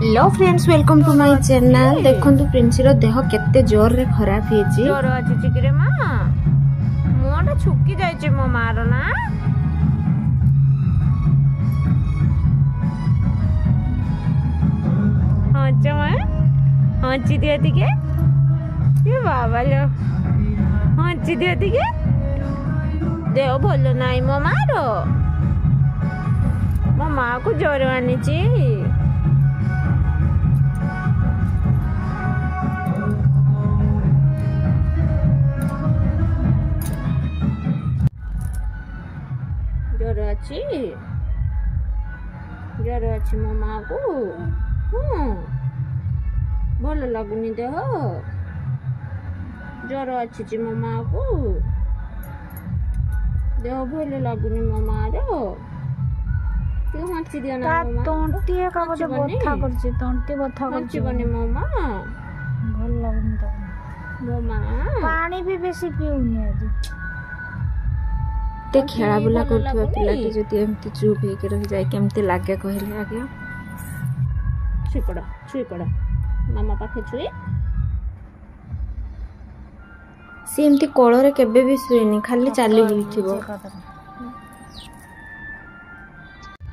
Hello friends, welcome to my channel. देखंतु प्रिंसी रो देह केते जोर रे खराब हेची। जोर अछि चिकरे मां मोटा छुकी जाय छै मो मारो ना। हां चमा हां ची दिया दिके ये बाबा लो हां ची दिया दिके देह भलो नाई मो मारो मो मां को जोर आनी ची। ज्वर अच्छी मो माँ को भल लगुनि देह ज्वर अच्छी मो माँ को देह भल लगुनि मो माँ रो दिया ना तंटी का बोले बथा करछि तंटी बथा करछि बने मो माँ भल लगुनि तो मो माँ पानी भी बेसी पिउनी आदि ते खेला बुला करथुवा पिलाटी जति एमती चुप हे के रहि जाय केमते लागे कहले आगे छुई पड़ा मामा पाखे छुई से एमती कोଳରେ केबे भी सुएनी खाली चाली बुलथिबो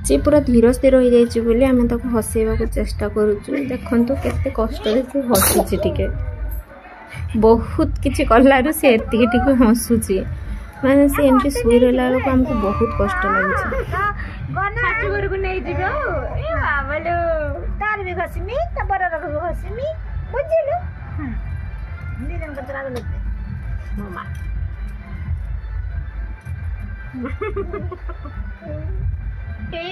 जे पूरा धीर स्थिर हो जाय छि बोली हमें ताको हसेबा को चेष्टा करूछु। देखंतु केते कष्ट रे से हसुछि टिके बहुत किछि करलारु से एतिके टिके हसुछि माने से एमती सुई रहला को हमको बहुत कष्ट लागै छै। छाती घर को नहीं जिगो ए बाबा लो तार भी खसिमी त बरा रख खसिमी बुझिलु निरन कतरा लगते मामा ए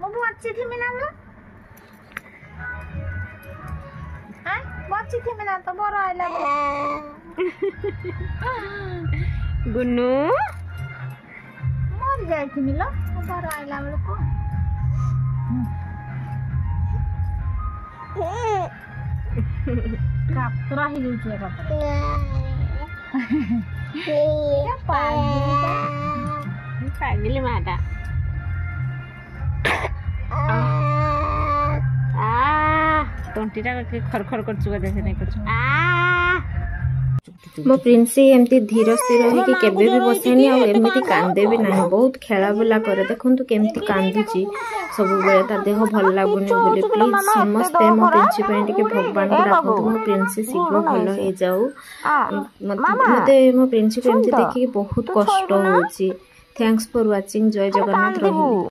मो अच्छी थी मिला ना हां अच्छी थी मिला तो बरा आइला गुन्नू मर जाय थी मिला बरा आइला को कातरा ही जो छे पागली माता तंटीटा खरखर कर चुका देखे नहीं कर मो प्रिंसी एमती धीर स्थिर हो कि केबे भी बसेनी और एमती कांदे भी नहीं बहुत खेला बुला करे। देखंतु केमती कांदुची सब बेले ता देह भल लागुनी बोली प्लीज समस्त मो प्रिंसी पे टिके भगवान को डाकंतु मो प्रिंसी शीघ्र भल हो जाऊ। मते मो प्रिंसी को एमती देखि बहुत कष्ट होची। Thanks for watching. जय जगन्नाथ। रही।